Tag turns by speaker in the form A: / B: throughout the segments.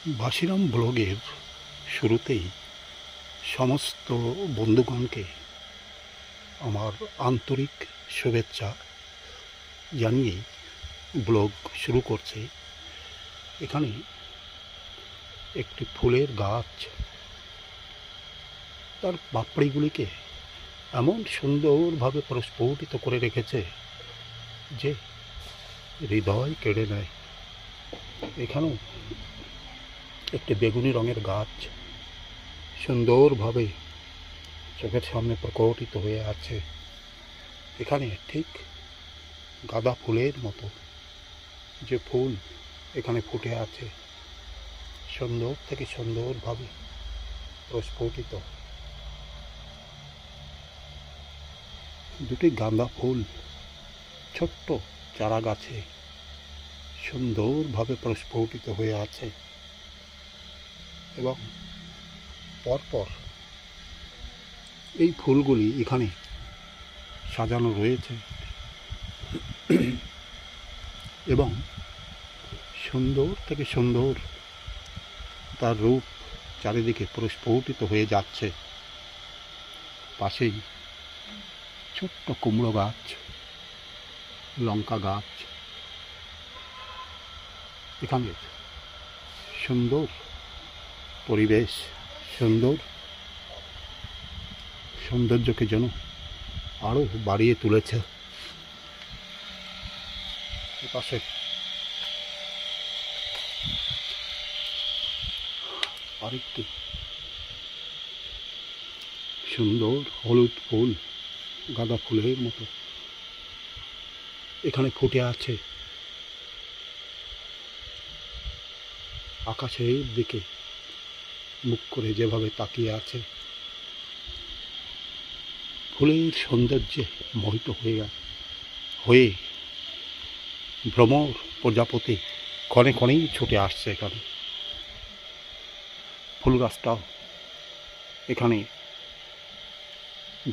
A: বাসিরাম ব্লগের শুরুতেই সমস্ত বন্ধুগণকে আমার আন্তরিক শুভেচ্ছা জানিয়ে ব্লগ শুরু করছে। এখানে একটি ফুলের গাছ তার পাপড়িগুলিকে এমন সুন্দরভাবে প্রস্ফুটিত করে রেখেছে যে হৃদয় কেড়ে নেয়। এখানেও একটি বেগুনি রঙের গাছ সুন্দরভাবে চোখের সামনে প্রকটিত হয়ে আছে। এখানে ঠিক গাঁদা ফুলের মতো যে ফুল এখানে ফুটে আছে, সুন্দর থেকে সুন্দরভাবে প্রস্ফুটিত। দুটি গাঁদা ফুল ছোট্ট চারা গাছে সুন্দরভাবে প্রস্ফুটিত হয়ে আছে এবং পরপর এই ফুলগুলি এখানে সাজানো রয়েছে এবং সুন্দর থেকে সুন্দর তার রূপ চারিদিকে প্রস্ফুটিত হয়ে যাচ্ছে। পাশেই ছোট্ট কুমড়ো গাছ, লঙ্কা গাছ, এখানে সুন্দর পরিবেশ, সৌন্দর্যকে যেন আরো বাড়িয়ে তুলেছে। পাশে আরেকটি সুন্দর হলুদ ফুল, গাঁদা ফুলের মতো এখানে ফুটে আছে। আকাশের দিকে মুখ করে যেভাবে তাকিয়ে আছে, ফুলের সৌন্দর্যে মোহিত হয়ে ভ্রমর প্রজাপতি ক্ষণে ক্ষণেই ছুটে আসছে এখানে। ফুল গাছটাও এখানে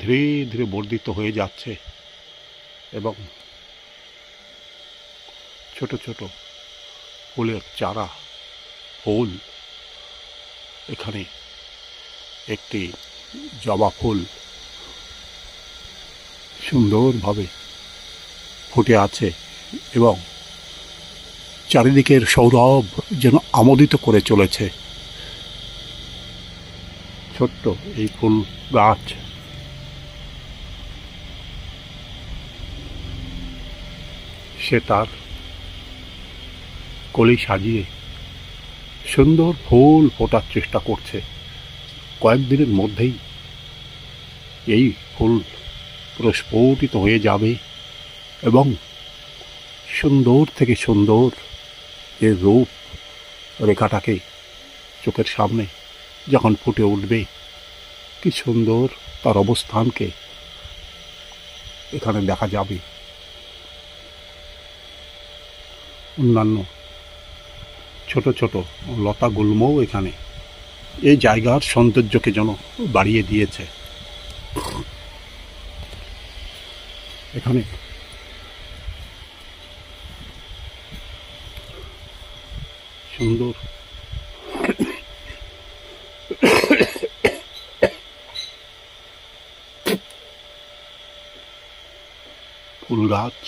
A: ধীরে ধীরে বর্ধিত হয়ে যাচ্ছে এবং ছোট ছোট ফুলের চারা, ফুল, এখানে একটি জবা ফুল সুন্দরভাবে ফুটে আছে এবং চারিদিকের সৌরভ যেন আমোদিত করে চলেছে। ছোট্ট এই ফুল গাছ সে তার কলি সাজিয়ে সুন্দর ফুল ফোটার চেষ্টা করছে। কয়েকদিনের মধ্যেই এই ফুল প্রস্ফুটিত হয়ে যাবে এবং সুন্দর থেকে সুন্দর এর রূপ রেখাটাকে চোখের সামনে যখন ফুটে উঠবে, কি সুন্দর তার অবস্থানকে এখানে দেখা যাবে। অন্যান্য ছোট ছোট লতা গুল্মও এখানে এই জায়গার সৌন্দর্যকে যেন বাড়িয়ে দিয়েছে। এখানে সুন্দর ফুল গাছ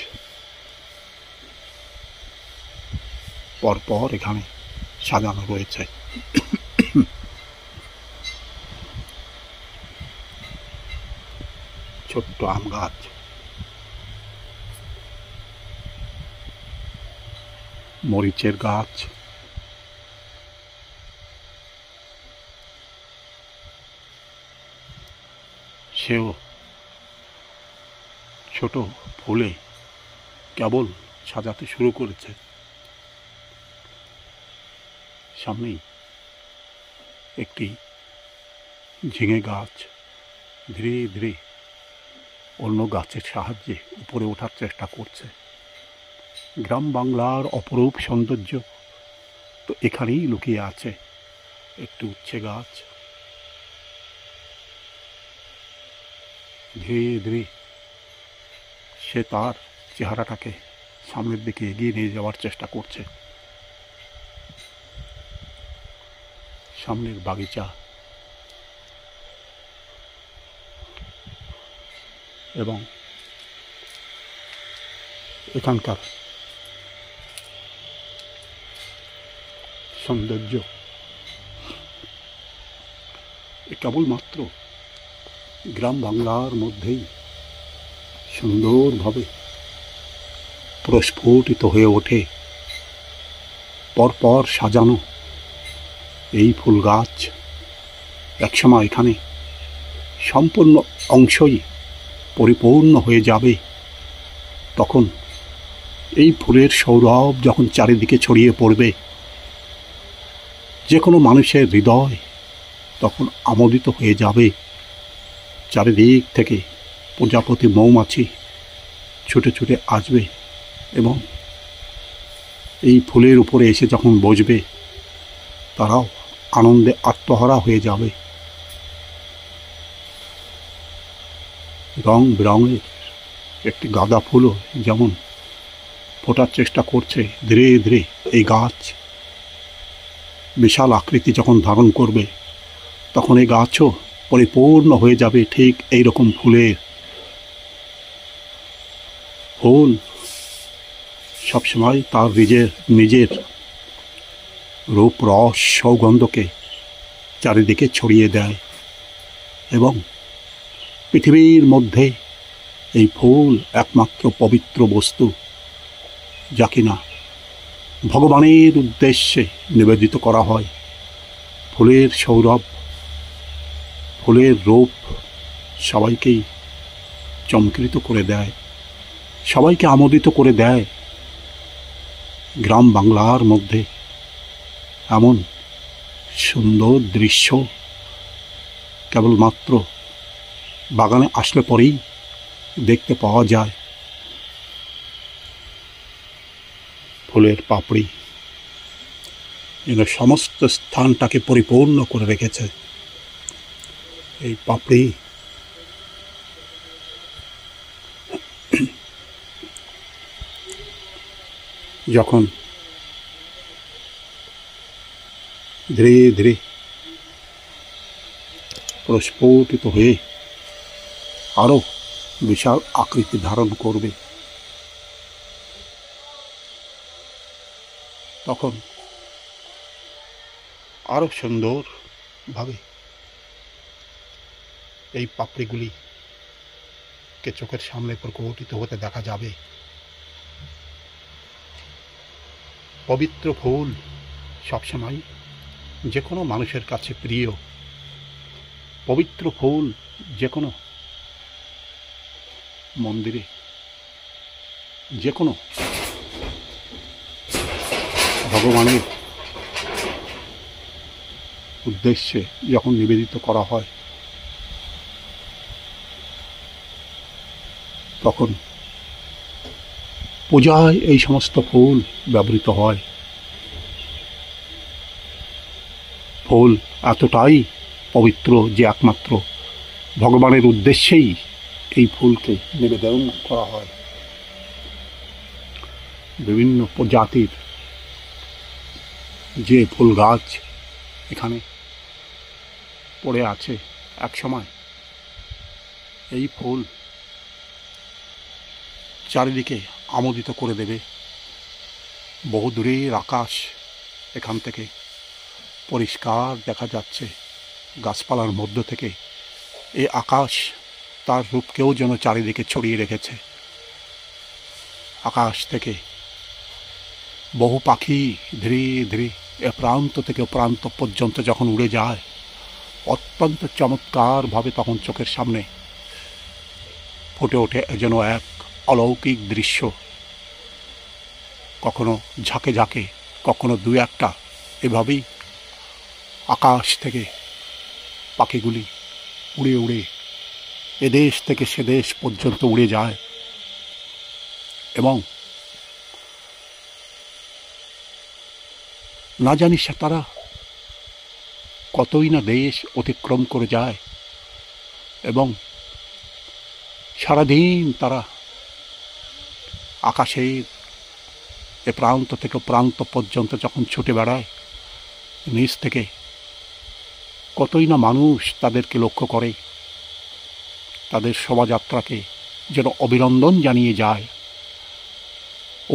A: পরপর এখানে সাজানো রয়েছে। ছোট্ট আম গাছ, মরিচের গাছ, সেও ছোট ফুলে কেবল সাজাতে শুরু করেছে। সামনেই একটি ঝিঙে গাছ ধীরে ধীরে অন্য গাছের সাহায্যে উপরে ওঠার চেষ্টা করছে। গ্রাম বাংলার অপরূপ সৌন্দর্য তো এখানেই লুকিয়ে আছে। একটি উচ্ছে গাছ ধীরে ধীরে সে তার চেহারাটাকে সামনের দিকে এগিয়ে নিয়ে যাওয়ার চেষ্টা করছে। সামনের বাগিচা এবং এখানকার সৌন্দর্য কেবলমাত্র গ্রাম বাংলার মধ্যেই সুন্দরভাবে প্রস্ফুটিত হয়ে ওঠে। পরপর সাজানো এই ফুল গাছ একসময় এখানে সম্পূর্ণ অংশই পরিপূর্ণ হয়ে যাবে। তখন এই ফুলের সৌরভ যখন চারিদিকে ছড়িয়ে পড়বে, যে কোনো মানুষের হৃদয় তখন আমোদিত হয়ে যাবে। চারিদিক থেকে প্রজাপতি মৌমাছি ছুটে ছুটে আসবে এবং এই ফুলের উপরে এসে যখন বসবে, তারাও আনন্দে আত্মহারা হয়ে যাবে। রং বেরঙের একটি গাঁদা ফুলও যেমন ফোটার চেষ্টা করছে ধীরে ধীরে। এই গাছ বিশাল আকৃতি যখন ধারণ করবে, তখন এই গাছও পরিপূর্ণ হয়ে যাবে ঠিক এইরকম ফুলের। ফুল সবসময় তার নিজের রূপ রস সৌগন্ধকে চারিদিকে ছড়িয়ে দেয় এবং পৃথিবীর মধ্যে এই ফুল একমাত্র পবিত্র বস্তু, যা কিনা ভগবানের উদ্দেশ্যে নিবেদিত করা হয়। ফুলের সৌরভ, ফুলের রূপ সবাইকেই চমকৃত করে দেয়, সবাইকে আমোদিত করে দেয়। গ্রাম বাংলার মধ্যে এমন সুন্দর দৃশ্য কেবলমাত্র বাগানে আসলে পরেই দেখতে পাওয়া যায়। ফুলের পাপড়ি যেন সমস্ত স্থানটাকে পরিপূর্ণ করে রেখেছে। এই পাপড়ি যখন ধীরে ধীরে প্রস্ফুটিত হয়ে আরো বিশাল আকৃতি ধারণ করবে, তখন আরো সুন্দরভাবে এই পাপড়িগুলিকে চোখের সামনে প্রকটিত হতে দেখা যাবে। পবিত্র ফুল সবসময় যে কোনো মানুষের কাছে প্রিয়। পবিত্র ফুল যে কোনো মন্দিরে, যে কোনো ভগবানের উদ্দেশ্যে যখন নিবেদিত করা হয়, তখন পূজায় এই সমস্ত ফুল ব্যবহৃত হয়। ফুল এতটাই পবিত্র যে একমাত্র ভগবানের উদ্দেশ্যেই এই ফুলকে নিবেদন করা হয়। বিভিন্ন প্রজাতির যে ফুল গাছ এখানে পড়ে আছে, একসময় এই ফুল চারিদিকে আমোদিত করে দেবে। বহু দূরের আকাশ এখান থেকে পরিষ্কার দেখা যাচ্ছে। গাছপালার মধ্য থেকে এই আকাশ তার রূপকেও যেন চারিদিকে ছড়িয়ে রেখেছে। আকাশ থেকে বহু পাখি ধীরে ধীরে এ প্রান্ত থেকে প্রান্ত পর্যন্ত যখন উড়ে যায়, অত্যন্ত চমৎকারভাবে তখন চোখের সামনে ফুটে ওঠে যেন এক অলৌকিক দৃশ্য। কখনো ঝাঁকে ঝাঁকে, কখনো দু একটা এভাবেই আকাশ থেকে পাখিগুলি উড়ে উড়ে এদেশ থেকে সে দেশ পর্যন্ত উড়ে যায় এবং না জানি সে তারা কতই না দেশ অতিক্রম করে যায় এবং সারাদিন তারা আকাশের এ প্রান্ত থেকে প্রান্ত পর্যন্ত যখন ছুটে বেড়ায়, নিচ থেকে কতই না মানুষ তাদেরকে লক্ষ্য করে, তাদের শোভাযাত্রাকে যেন অভিনন্দন জানিয়ে যায়।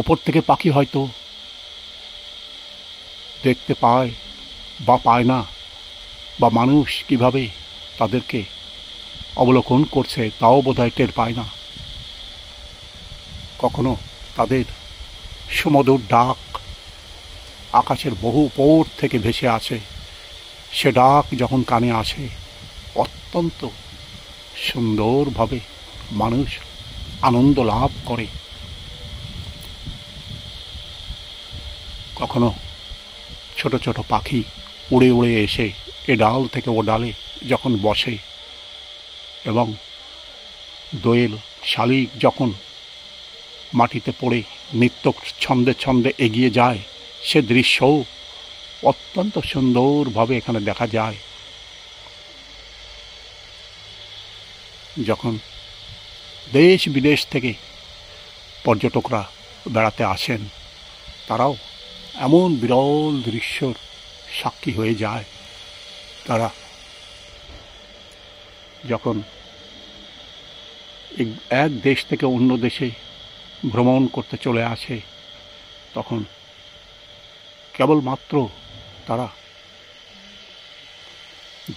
A: উপর থেকে পাখি হয়তো দেখতে পায় বা পায় না, বা মানুষ কিভাবে তাদেরকে অবলোকন করছে তাও বোধহয় টের পায় না। কখনো তাদের সুমধুর ডাক আকাশের বহু উপর থেকে ভেসে আসে। সে ডাক যখন কানে আসে, অত্যন্ত সুন্দরভাবে মানুষ আনন্দ লাভ করে। কখনো ছোট ছোট পাখি উড়ে উড়ে এসে এ ডাল থেকে ও ডালে যখন বসে, এবং দোয়েল শালিক যখন মাটিতে পড়ে নৃত্য ছন্দে ছন্দে এগিয়ে যায়, সে দৃশ্যও অত্যন্ত সুন্দরভাবে এখানে দেখা যায়। যখন দেশ বিদেশ থেকে পর্যটকরা বেড়াতে আসেন, তারাও এমন বিরল দৃশ্যর সাক্ষী হয়ে যায়। তারা যখন এক দেশ থেকে অন্য দেশে ভ্রমণ করতে চলে আসে, তখন কেবলমাত্র তারা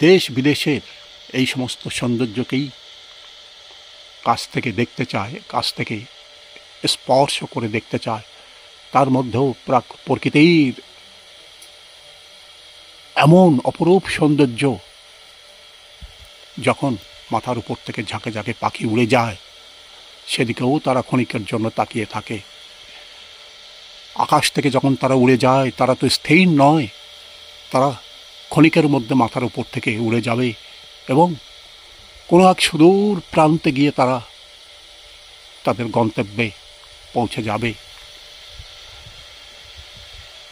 A: দেশ বিদেশের এই সমস্ত সৌন্দর্যকেই কাছ থেকে দেখতে চায়, কাছ থেকে স্পর্শ করে দেখতে চায়। তার মধ্যেও প্রকৃতির এমন অপরূপ সৌন্দর্য, যখন মাথার উপর থেকে ঝাঁকে ঝাঁকে পাখি উড়ে যায়, সেদিকেও তারা ক্ষণিকের জন্য তাকিয়ে থাকে। আকাশ থেকে যখন তারা উড়ে যায়, তারা তো স্থির নয়, তারা ক্ষণিকের মধ্যে মাথার উপর থেকে উড়ে যাবে এবং কোনো এক সুদূর প্রান্তে গিয়ে তারা তাদের গন্তব্যে পৌঁছে যাবে।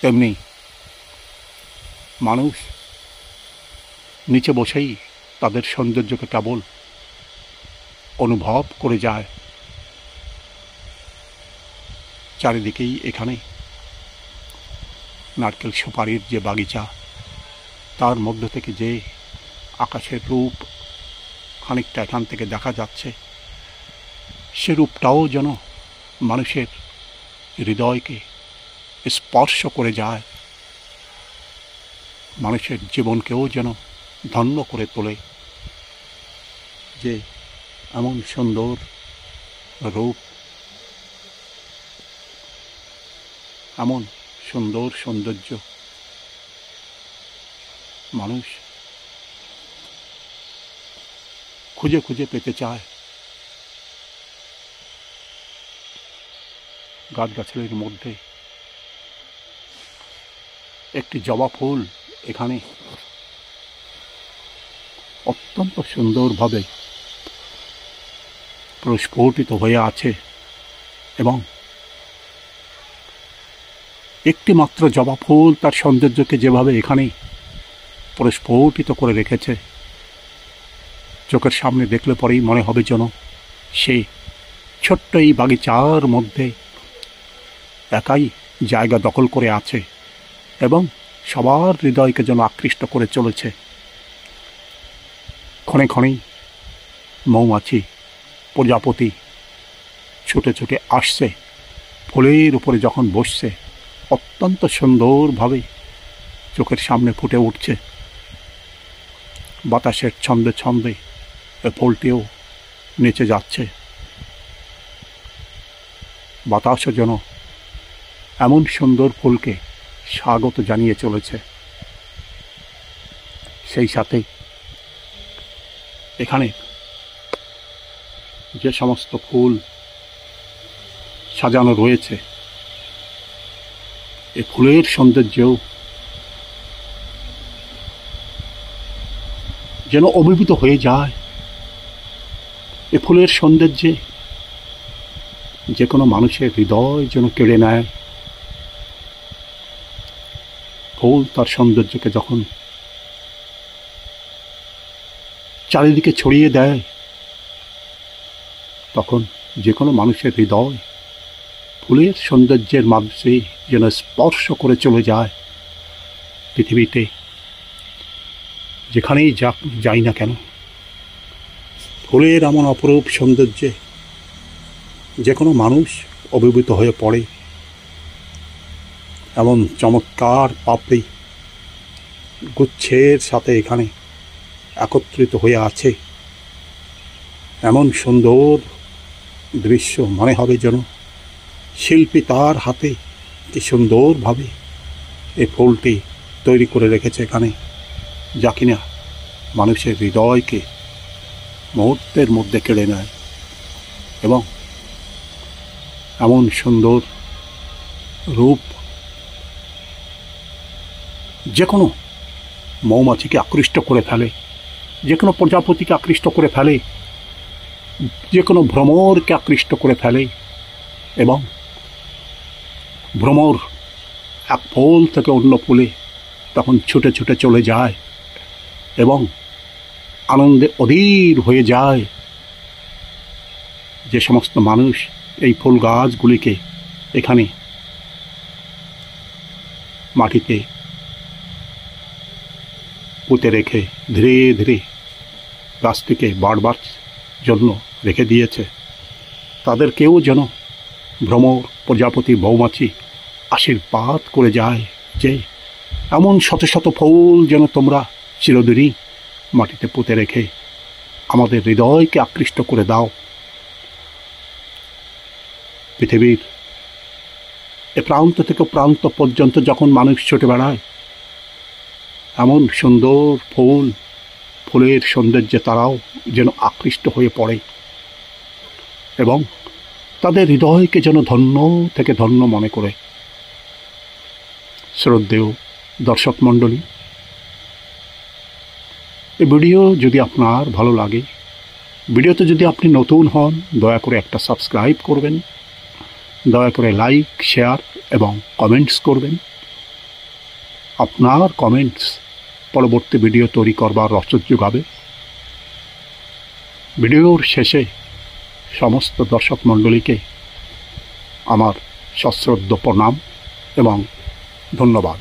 A: তেমনি মানুষ নিচে বসেই তাদের সৌন্দর্যকে কেবল অনুভব করে যায়। চারিদিকেই এখানে নারকেল সুপারির যে বাগিচা, তার মধ্য থেকে যে আকাশের রূপ খানিকটা এখান থেকে দেখা যাচ্ছে, সে রূপটাও যেন মানুষের হৃদয়কে স্পর্শ করে যায়, মানুষের জীবনকেও যেন ধন্য করে তোলে। যে এমন সুন্দর রূপ, এমন সুন্দর সৌন্দর্য মানুষ খুঁজে খুঁজে পেতে চায়। গাছগাছালির মধ্যে একটি জবা ফুল এখানে অত্যন্ত সুন্দরভাবে প্রস্ফুটিত হয়ে আছে, এবং একটি মাত্র জবা ফুল তার সৌন্দর্যকে যেভাবে এখানে প্রস্ফুটিত করে রেখেছে, চোখের সামনে দেখলে পরেই মনে হবে যেন সে ছোট্ট এই বাগিচার মধ্যে একাই জায়গা দখল করে আছে এবং সবার হৃদয়কে যেন আকৃষ্ট করে চলেছে। ক্ষণে ক্ষণেই মৌমাছি, প্রজাপতি ছুটে ছুটে আসছে, ফুলের উপরে যখন বসছে, অত্যন্ত সুন্দরভাবে চোখের সামনে ফুটে উঠছে। বাতাসের ছন্দে ছন্দে এ ফুলটিও নেচে যাচ্ছে। বাতাসও যেন এমন সুন্দর ফুলকে স্বাগত জানিয়ে চলেছে। সেই সাথে এখানে যে সমস্ত ফুল সাজানো রয়েছে, এই ফুলের সৌন্দর্যও যেন অভিভূত হয়ে যায়। এ ফুলের সৌন্দর্যে যে কোনো মানুষের হৃদয় যেন কেড়ে নেয়। ফুল তার সৌন্দর্যকে যখন চারিদিকে ছড়িয়ে দেয়, তখন যে কোনো মানুষের হৃদয় ফুলের সৌন্দর্যের মাঝে যেন স্পর্শ করে চলে যায়। পৃথিবীতে যেখানেই যাই না কেন, ফুলের এমন অপরূপ সৌন্দর্যে যে কোনো মানুষ অভিভূত হয়ে পড়ে। এমন চমৎকার পাপড়ি গুচ্ছের সাথে এখানে একত্রিত হয়ে আছে। এমন সুন্দর দৃশ্য মনে হবে যেন শিল্পী তার হাতে কি সুন্দরভাবে এই ফুলটি তৈরি করে রেখেছে এখানে, যা কিনা মানুষের হৃদয়কে মুহূর্তের মধ্যে কেড়ে নেয় এবং এমন সুন্দর রূপ যে কোনো মৌমাছিকে আকৃষ্ট করে ফেলে, যে কোনো প্রজাপতিকে আকৃষ্ট করে ফেলে, যে কোনো ভ্রমরকে আকৃষ্ট করে ফেলে এবং ভ্রমর এক ফুল থেকে অন্য ফুলে তখন ছুটে ছুটে চলে যায় এবং আনন্দে অধীর হয়ে যায়। যে সমস্ত মানুষ এই ফুল গাছগুলিকে এখানে মাটিতে পুঁতে রেখে ধীরে ধীরে গাছটিকে বাড়বার জন্য রেখে দিয়েছে, তাদেরকেও যেন ভ্রমর, প্রজাপতি, মৌমাছি আশীর্বাদ করে যায় যে এমন শত শত ফুল যেন তোমরা চিরদিনই মাটিতে পুঁতে রেখে আমাদের হৃদয়কে আকৃষ্ট করে দাও। পৃথিবীর এ প্রান্ত থেকে প্রান্ত পর্যন্ত যখন মানুষ ছুটে বেড়ায়, এমন সুন্দর ফুলের সৌন্দর্যে তারাও যেন আকৃষ্ট হয়ে পড়ে এবং তাদের হৃদয়কে যেন ধন্য থেকে ধন্য মনে করে। শ্রদ্ধেয় দর্শক মণ্ডলী, এই ভিডিও যদি আপনার ভালো লাগে, ভিডিওতে যদি আপনি নতুন হন, দয়া করে একটা সাবস্ক্রাইব করবেন, দয়া করে লাইক, শেয়ার এবং কমেন্টস করবেন। আপনার কমেন্টস পরবর্তী ভিডিও তৈরি করবার রসদ যোগাবে। ভিডিওর শেষে সমস্ত দর্শক মণ্ডলীকে আমার সশ্রদ্ধ প্রণাম এবং ধন্যবাদ।